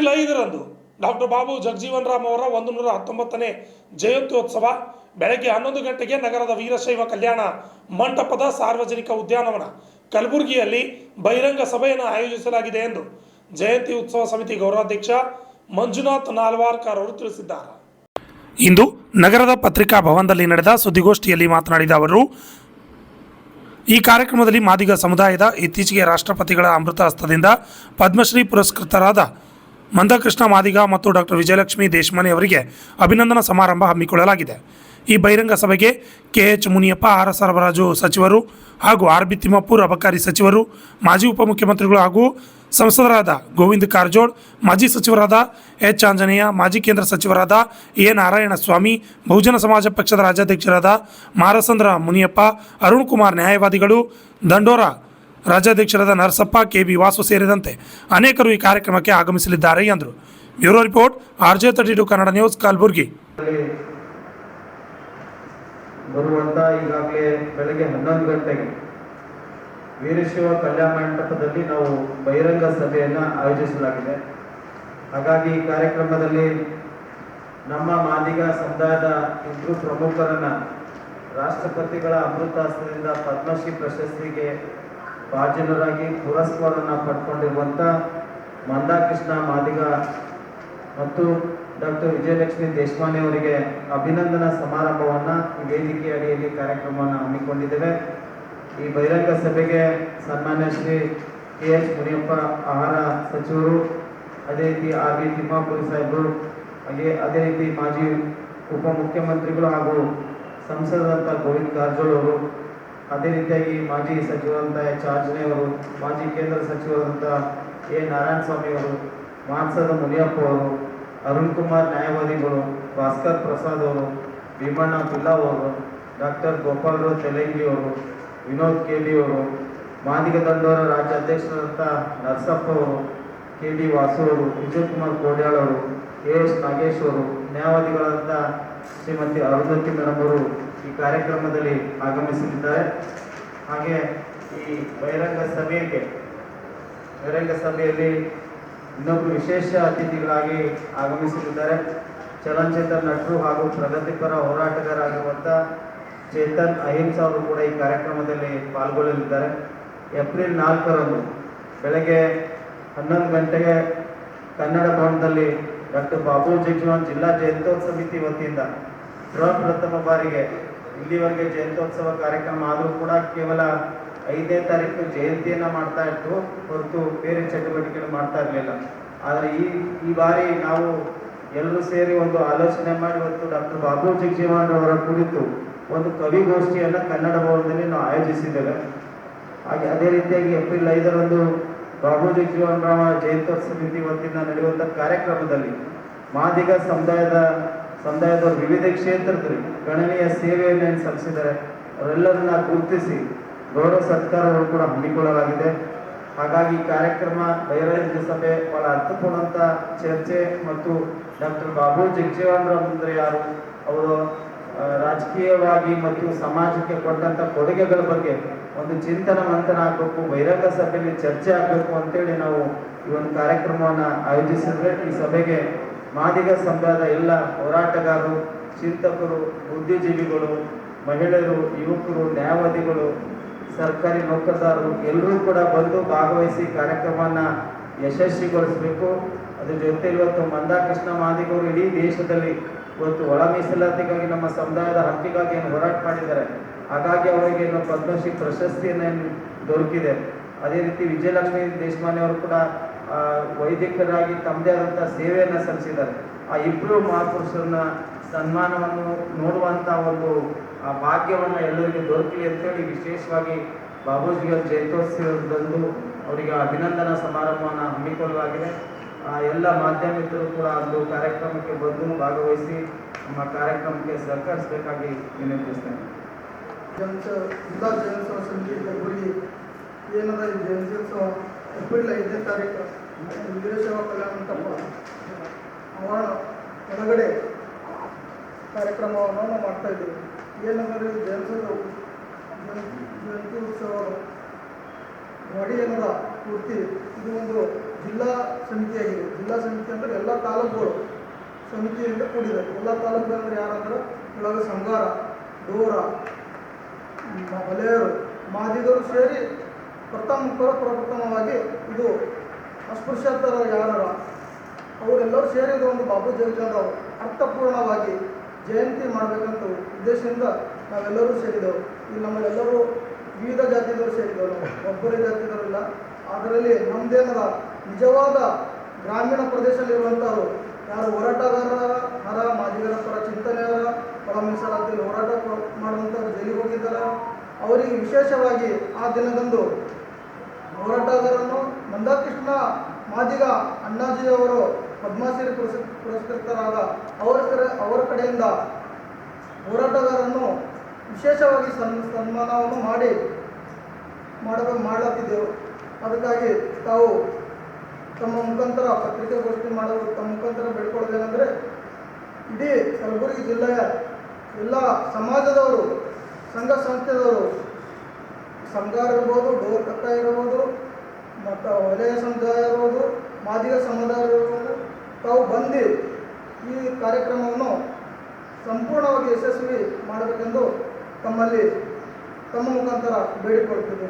April 5ರಂದು doctor Babu Jagjivan Ram ಅವರ 119ನೇ ಜಯಂತ್ಯೋತ್ಸವ ಬೆಳಗ್ಗೆ 11 ಗಂಟೆಗೆ ನಗರದ ವೀರಶೈವ ಕಲ್ಯಾಣ ಮಂಟಪದ ಸಾರ್ವಜನಿಕ ಉದ್ಯಾನವನ ಕಲಬುರಗಿಯಲ್ಲಿ ಬಹಿರಂಗ ಸಭೆಯನ್ನು ಆಯೋಜಿಸಲಾಗಿದೆ ಎಂದು ಜಯಂತಿ ಉತ್ಸವ ಸಮಿತಿ ಗೌರವಾಧ್ಯಕ್ಷ ಮಂಜುನಾಥ್ ನಾಲ್ವಾರ್ಕರ್ ಅವರು ತಿಳಿಸಿದ್ದಾರೆ. ಇಂದು ನಗರದ ಪತ್ರಿಕಾ ಭವನದಲ್ಲಿ ನಡೆದ ಸುದ್ದಿಗೋಷ್ಠಿಯಲ್ಲಿ ಮಾತನಾಡಿದ ಅವರು, ಈ ಕಾರ್ಯಕ್ರಮದಲ್ಲಿ ಮಾದಿಗ ಸಮುದಾಯದ ಇತ್ತೀಚೆಗೆ ರಾಷ್ಟ್ರಪತಿಗಳ ಅಮೃತ ಹಸ್ತದಿಂದ ಪದ್ಮಶ್ರೀ ಪುರಸ್ಕೃತರಾದ ಮಂದಕೃಷ್ಣ ಮಾದಿಗ ಮತ್ತು ಡಾಕ್ಟರ್ ವಿಜಯಲಕ್ಷ್ಮಿ ದೇಶಮಾನೆ ಅವರಿಗೆ ಅಭಿನಂದನಾ ಸಮಾರಂಭ ಹಮ್ಮಿಕೊಳ್ಳಲಾಗಿದೆ. ಈ ಬಹಿರಂಗ ಸಭೆಗೆ KH ಮುನಿಯಪ್ಪ ಆಹಾರ ಸರಬರಾಜು ಸಚಿವರು ಹಾಗೂ RB ತಿಮ್ಮಾಪುರ್ ಅಬಕಾರಿ ಸಚಿವರು, ಮಾಜಿ ಉಪಮುಖ್ಯಮಂತ್ರಿಗಳು ಹಾಗೂ ಸಂಸದರಾದ ಗೋವಿಂದ ಕಾರಜೋಳ್, ಮಾಜಿ ಸಚಿವರಾದ H ಆಂಜನೇಯ, ಮಾಜಿ ಕೇಂದ್ರ ಸಚಿವರಾದ A ನಾರಾಯಣಸ್ವಾಮಿ, ಬಹುಜನ ಸಮಾಜ ಪಕ್ಷದ ರಾಜ್ಯಾಧ್ಯಕ್ಷರಾದ ಮಾರಸಂದ್ರ ಮುನಿಯಪ್ಪ, ಅರುಣ್ ಕುಮಾರ್ ನ್ಯಾಯವಾದಿಗಳು, ದಂಡೋರ ರಾಜ್ಯಾಧ್ಯಕ್ಷರಾದ ನರಸಪ್ಪ, KB ವಾಸು ಸೇರಿದಂತೆ ಅನೇಕರು ಈ ಕಾರ್ಯಕ್ರಮಕ್ಕೆ ಆಗಮಿಸಲಿದ್ದಾರೆ ಎಂದರು. Bureau report RJ32 Kannada news, Kalaburagi. ಬರುವಂತ ಈಗಾಗಲೇ ಬೆಳಗ್ಗೆ 11 ಗಂಟೆಗೆ ವೀರಶೈವ ಕಲ್ಯಾಣ ಮಂಟಪದಲ್ಲಿ ನಾವು ಬಹಿರಂಗ ಸಭೆಯನ್ನು ಆಯೋಜಿಸಲಾಗಿದೆ. ಹಾಗಾಗಿ ಈ ಕಾರ್ಯಕ್ರಮದಲ್ಲಿ ನಮ್ಮ ಮಾದಿಗ ಸಮುದಾಯದ ಇಬ್ಬರು ಪ್ರಮುಖರನ್ನ ರಾಷ್ಟ್ರಪತಿಗಳ ಅಮೃತ ಹಸ್ತದಿಂದ ಪದ್ಮಶ್ರೀ ಪ್ರಶಸ್ತಿಗೆ ಭಾಜನರಾಗಿ ಪುರಸ್ಕಾರವನ್ನು ಪಡ್ಕೊಂಡಿರುವಂಥ ಮಂದಕೃಷ್ಣ ಮಾದಿಗ ಮತ್ತು ಡಾಕ್ಟರ್ ವಿಜಯಲಕ್ಷ್ಮಿ ದೇಶಮಾನೆ ಅವರಿಗೆ ಅಭಿನಂದನಾ ಸಮಾರಂಭವನ್ನು ಈ ವೇದಿಕೆ ಅಡಿಯಲ್ಲಿ ಕಾರ್ಯಕ್ರಮವನ್ನು ಹಮ್ಮಿಕೊಂಡಿದ್ದೇವೆ. ಈ ಬಹಿರಂಗ ಸಭೆಗೆ ಸನ್ಮಾನ್ಯ ಶ್ರೀ KH ಮುನಿಯಪ್ಪ ಆಹಾರ ಸಚಿವರು, ಅದೇ ರೀತಿ RB ತಿಮ್ಮಾಪುರಿ ಸಾಹೇಬರು, ಅದೇ ರೀತಿ ಮಾಜಿ ಉಪಮುಖ್ಯಮಂತ್ರಿಗಳು ಹಾಗೂ ಸಂಸದರಂಥ ಗೋವಿಂದ ಕಾರಜೋಳ್ ಅವರು, ಅದೇ ರೀತಿಯಾಗಿ ಮಾಜಿ ಸಚಿವರಂಥ H ಆಂಜನೇಯ ಅವರು, ಮಾಜಿ ಕೇಂದ್ರ ಸಚಿವರಂಥ A ನಾರಾಯಣಸ್ವಾಮಿ ಅವರು, ಮಾನಸದ ಮುನಿಯಪ್ಪ ಅವರು, ಅರುಣ್ ಕುಮಾರ್ ನ್ಯಾಯವಾದಿಗಳು, ಭಾಸ್ಕರ್ ಪ್ರಸಾದ್ ಅವರು, ಭೀಮಣ್ಣ ಬಿಲ್ಲಾವ್ ಅವರು, ಡಾಕ್ಟರ್ ಗೋಪಾಲರಾವ್ ತೆಲಂಗಿ ಅವರು, ವಿನೋದ್ KB ಅವರು, ಮಾದಿಗ ದಂಡೋರ ರಾಜ್ಯ ಅಧ್ಯಕ್ಷರಾದಂಥ ನರಸಪ್ಪ ಅವರು, KB ವಾಸು ಅವರು, ವಿಜಯ್ ಕುಮಾರ್ ಕೋಡ್ಯಾಳ್ ಅವರು, KS ನಾಗೇಶ್ ಅವರು, ನ್ಯಾಯವಾದಿಗಳಾದಂಥ ಶ್ರೀಮತಿ ಅರುಂಧತಿ ಮೇಡಮ್ ಅವರು ಈ ಕಾರ್ಯಕ್ರಮದಲ್ಲಿ ಆಗಮಿಸಲಿದ್ದಾರೆ. ಹಾಗೆ ಈ ಬಹಿರಂಗ ಸಭೆಯಲ್ಲಿ ಇನ್ನೊಬ್ಬರು ವಿಶೇಷ ಅತಿಥಿಗಳಾಗಿ ಆಗಮಿಸಲಿದ್ದಾರೆ. ಚಲನಚಿತ್ರ ನಟರು ಹಾಗೂ ಪ್ರಗತಿಪರ ಹೋರಾಟಗಾರರಾಗಿರುವಂಥ ಚೇತನ್ ಅಹಿಂಸಾ ಅವರು ಕೂಡ ಈ ಕಾರ್ಯಕ್ರಮದಲ್ಲಿ ಪಾಲ್ಗೊಳ್ಳಲಿದ್ದಾರೆ. ಏಪ್ರಿಲ್ 4ರಂದು ಬೆಳಗ್ಗೆ 11 ಗಂಟೆಗೆ ಕನ್ನಡ ಭವನದಲ್ಲಿ ಡಾಕ್ಟರ್ ಬಾಬು ಜಗಜೀವನ್ ಜಿಲ್ಲಾ ಜಯಂತ್ಯೋತ್ಸವ ಸಮಿತಿ ವತಿಯಿಂದ ಪ್ರಪ್ರಥಮ ಬಾರಿಗೆ ಇಲ್ಲಿವರೆಗೆ ಜಯಂತ್ಯೋತ್ಸವ ಕಾರ್ಯಕ್ರಮ ಆದರೂ ಕೂಡ ಕೇವಲ 5ನೇ ತಾರೀಕು ಜಯಂತಿಯನ್ನು ಮಾಡ್ತಾ ಇತ್ತು ಹೊರತು ಬೇರೆ ಚಟುವಟಿಕೆಗಳು ಮಾಡ್ತಾ ಇರಲಿಲ್ಲ. ಆದರೆ ಈ ಬಾರಿ ನಾವು ಎಲ್ಲರೂ ಸೇರಿ ಒಂದು ಆಲೋಚನೆ ಮಾಡಿ ಇವತ್ತು ಡಾಕ್ಟರ್ ಬಾಬು ಜಗಜೀವನ್ ಅವರ ಕುರಿತು ಒಂದು ಕವಿಗೋಷ್ಠಿಯನ್ನು ಕನ್ನಡ ಭವನದಲ್ಲಿ ನಾವು ಆಯೋಜಿಸಿದ್ದೇವೆ. ಹಾಗೆ ಅದೇ ರೀತಿಯಾಗಿ ಏಪ್ರಿಲ್ 5ರಂದು ಬಾಬು ಜಗಜೀವನ್ ರಾಮ ಜಯಂತ್ಯೋತ್ಸವ ಸಮಿತಿ ವತಿಯಿಂದ ನಡೆಯುವಂಥ ಕಾರ್ಯಕ್ರಮದಲ್ಲಿ ಮಾದಿಗ ಸಮುದಾಯದವರು ವಿವಿಧ ಕ್ಷೇತ್ರದಲ್ಲಿ ಗಣನೀಯ ಸೇವೆಯನ್ನು ಸಲ್ಲಿಸಿದ್ದಾರೆ. ಅವರೆಲ್ಲರನ್ನ ಗುರುತಿಸಿ ಗೌರವ ಸತ್ಕಾರಗಳು ಕೂಡ ಹಮ್ಮಿಕೊಳ್ಳಲಾಗಿದೆ. ಹಾಗಾಗಿ ಕಾರ್ಯಕ್ರಮ ಬಹಿರಂಗ ಸಭೆ ಬಹಳ ಅರ್ಥಪೂರ್ಣಂತ ಚರ್ಚೆ ಮತ್ತು ಡಾಕ್ಟರ್ ಬಾಬು ಜಗಜೀವನ್ ರಾಮ್ ಅಂದರೆ ಯಾರು, ಅವರು ರಾಜಕೀಯವಾಗಿ ಮತ್ತು ಸಮಾಜಕ್ಕೆ ಕೊಟ್ಟಂಥ ಕೊಡುಗೆಗಳ ಬಗ್ಗೆ ಒಂದು ಚಿಂತನ ಮಂಥನ ಆಗಬೇಕು, ಬಹಿರಂಗ ಸಭೆಯಲ್ಲಿ ಚರ್ಚೆ ಆಗಬೇಕು ಅಂತೇಳಿ ನಾವು ಈ ಒಂದು ಕಾರ್ಯಕ್ರಮವನ್ನು ಆಯೋಜಿಸಿದ್ರೆ ಈ ಸಭೆಗೆ ಮಾದಿಗ ಸಮುದಾಯದ ಎಲ್ಲ ಹೋರಾಟಗಾರರು, ಚಿಂತಕರು, ಬುದ್ಧಿಜೀವಿಗಳು, ಮಹಿಳೆಯರು, ಯುವಕರು, ನ್ಯಾಯವಾದಿಗಳು, ಸರ್ಕಾರಿ ನೌಕರದಾರರು ಎಲ್ಲರೂ ಕೂಡ ಬಂದು ಭಾಗವಹಿಸಿ ಕಾರ್ಯಕ್ರಮವನ್ನು ಯಶಸ್ವಿಗೊಳಿಸಬೇಕು. ಅದ್ರ ಜೊತೆ ಇವತ್ತು ಮಂದಕೃಷ್ಣ ಮಾದಿಗರು ಇಡೀ ದೇಶದಲ್ಲಿ ಇವತ್ತು ಒಳ ಮೀಸಲಾತಿಗಾಗಿ ನಮ್ಮ ಸಮುದಾಯದ ಹಕ್ಕಿಗಾಗಿ ಏನು ಹೋರಾಟ ಮಾಡಿದ್ದಾರೆ. ಹಾಗಾಗಿ ಅವರಿಗೆ ಪದ್ಮಶ್ರೀ ಪ್ರಶಸ್ತಿಯನ್ನು ದೊರಕಿದೆ. ಅದೇ ರೀತಿ ವಿಜಯಲಕ್ಷ್ಮಿ ದೇಶಮಾನೆ ಅವರು ಕೂಡ ವೈದ್ಯಕರಾಗಿ ತಮ್ಮದೇ ಆದಂಥ ಸೇವೆಯನ್ನು ಸಲ್ಲಿಸಿದ್ದಾರೆ. ಆ ಇಬ್ಬರು ಮಹಾಪುರುಷರನ್ನ ಸನ್ಮಾನವನ್ನು ನೋಡುವಂಥ ಒಂದು ಭಾಗ್ಯವನ್ನು ಎಲ್ಲರಿಗೂ ದೊರಕಲಿ ಅಂತೇಳಿ ವಿಶೇಷವಾಗಿ ಬಾಬೂಜಿಯ ಜಯಂತ್ಯೋತ್ಸವದಂದು ಅವರಿಗೆ ಅಭಿನಂದನಾ ಸಮಾರಂಭವನ್ನು ಹಮ್ಮಿಕೊಳ್ಳಲಾಗಿದೆ. ಎಲ್ಲ ಮಾಧ್ಯಮಿಕರು ಕೂಡ ಒಂದು ಕಾರ್ಯಕ್ರಮಕ್ಕೆ ಬಂದು ಭಾಗವಹಿಸಿ ನಮ್ಮ ಕಾರ್ಯಕ್ರಮಕ್ಕೆ ಸಹಕರಿಸಬೇಕಾಗಿ ವಿನಂತಿಸ್ತೇನೆ. ಜಿಲ್ಲಾ ಜಯಂತ್ಯೋತ್ಸವ ಸಮಿತಿ ಕಲಬುರಗಿ ಏನದ ಈ ಜಯಂತ್ಯೋತ್ಸವ ಏಪ್ರಿಲ್ 5ನೇ ತಾರೀಕು ವೀರಶೈವ ಕಲ್ಯಾಣ ಮಂಟಪ ಆವರಣ ಒಳಗಡೆ ಕಾರ್ಯಕ್ರಮವನ್ನು ನಾವು ಮಾಡ್ತಾ ಇದ್ದೀವಿ. ಏನಂದರೆ ಜಯಂತಿ ಉತ್ಸವ ಬಾಡಿ ಏನದ ಪೂರ್ತಿ ಇದು ಒಂದು ಜಿಲ್ಲಾ ಸಮಿತಿಯಾಗಿದೆ. ಜಿಲ್ಲಾ ಸಮಿತಿ ಅಂದರೆ ಎಲ್ಲ ತಾಲೂಕುಗಳು ಸಮಿತಿಯಿಂದ ಕೂಡಿದೆ. ಎಲ್ಲ ತಾಲೂಕುಗಳು ಯಾರಂದ್ರೆ ಒಳಗೆ ಸಂಗಾರ, ಡೋರ, ಮಲೆಯರು, ಮಾದಿಗರು ಸೇರಿ ಪ್ರಪ್ರಥಮವಾಗಿ ಇದು ಅಸ್ಪೃಶ್ಯತರ ಯಾರ ಅವರೆಲ್ಲರೂ ಸೇರಿದ ಒಂದು ಬಾಬು ಜಗಜೀವನ್ ರಾವ್ ಅರ್ಥಪೂರ್ಣವಾಗಿ ಜಯಂತಿ ಮಾಡಬೇಕಂತ ಉದ್ದೇಶದಿಂದ ನಾವೆಲ್ಲರೂ ಸೇರಿದೆವು. ಇಲ್ಲಿ ನಮ್ಮಲ್ಲೆಲ್ಲರೂ ವಿವಿಧ ಜಾತಿಯವರು ಸೇರಿದೆವು. ನಾವು ಒಬ್ಬರೇ ಜಾತಿಯವರಿಲ್ಲ. ಅದರಲ್ಲಿ ನಮ್ಮದೇನದ ನಿಜವಾದ ಗ್ರಾಮೀಣ ಪ್ರದೇಶದಲ್ಲಿರುವಂಥವ್ರು ಯಾರು ಹೋರಾಟಗಾರರ ಮಾದಿಗರ ಪರ ಚಿಂತನೆಯವರ ಒಳ ಮೀಸಲಾತಿಯಲ್ಲಿ ಹೋರಾಟ ಮಾಡುವಂಥವ್ರು ಜೈಲಿಗೆ ಹೋಗಿದ್ದಾರೆ. ಅವರಿಗೆ ವಿಶೇಷವಾಗಿ ಆ ದಿನದಂದು ಹೋರಾಟಗಾರರನ್ನು ಮಂದಾಕೃಷ್ಣ ಮಾದಿಗ ಅಣ್ಣಾಜಿಯವರು ಪದ್ಮಶ್ರೀ ಪುರಸ್ಕೃತರಾದ ಅವರ ಕಡೆಯಿಂದ ಹೋರಾಟಗಾರರನ್ನು ವಿಶೇಷವಾಗಿ ಸನ್ಮಾನವನ್ನು ಮಾಡಲಾಗ್ತಿದ್ದೆವು. ಅದಕ್ಕಾಗಿ ತಾವು ತಮ್ಮ ಮುಖಾಂತರ ಪತ್ರಿಕಾಗೋಷ್ಠಿ ಮಾಡಲು ತಮ್ಮ ಮುಖಾಂತರ ಬೇಡ್ಕೊಳ್ಳೋದೇನೆಂದರೆ ಇಡೀ ಕಲಬುರಗಿ ಜಿಲ್ಲೆಯ ಎಲ್ಲ ಸಮಾಜದವರು, ಸಂಘ ಸಂಸ್ಥೆದವರು, ಸಂಘಾರ ಇರ್ಬೋದು, ಡೋರ್ಕಕ್ಕ ಇರ್ಬೋದು, ಮತ್ತು ವಲಯ ಸಮುದಾಯ ಇರ್ಬೋದು, ಮಾದಿಗ ಸಮುದಾಯ ಇರ್ಬೋದು, ತಾವು ಬಂದು ಈ ಕಾರ್ಯಕ್ರಮವನ್ನು ಸಂಪೂರ್ಣವಾಗಿ ಯಶಸ್ವಿ ಮಾಡಬೇಕೆಂದು ತಮ್ಮ ಮುಖಾಂತರ ಬೇಡಿಕೊಳ್ಳುತ್ತಿದೆ.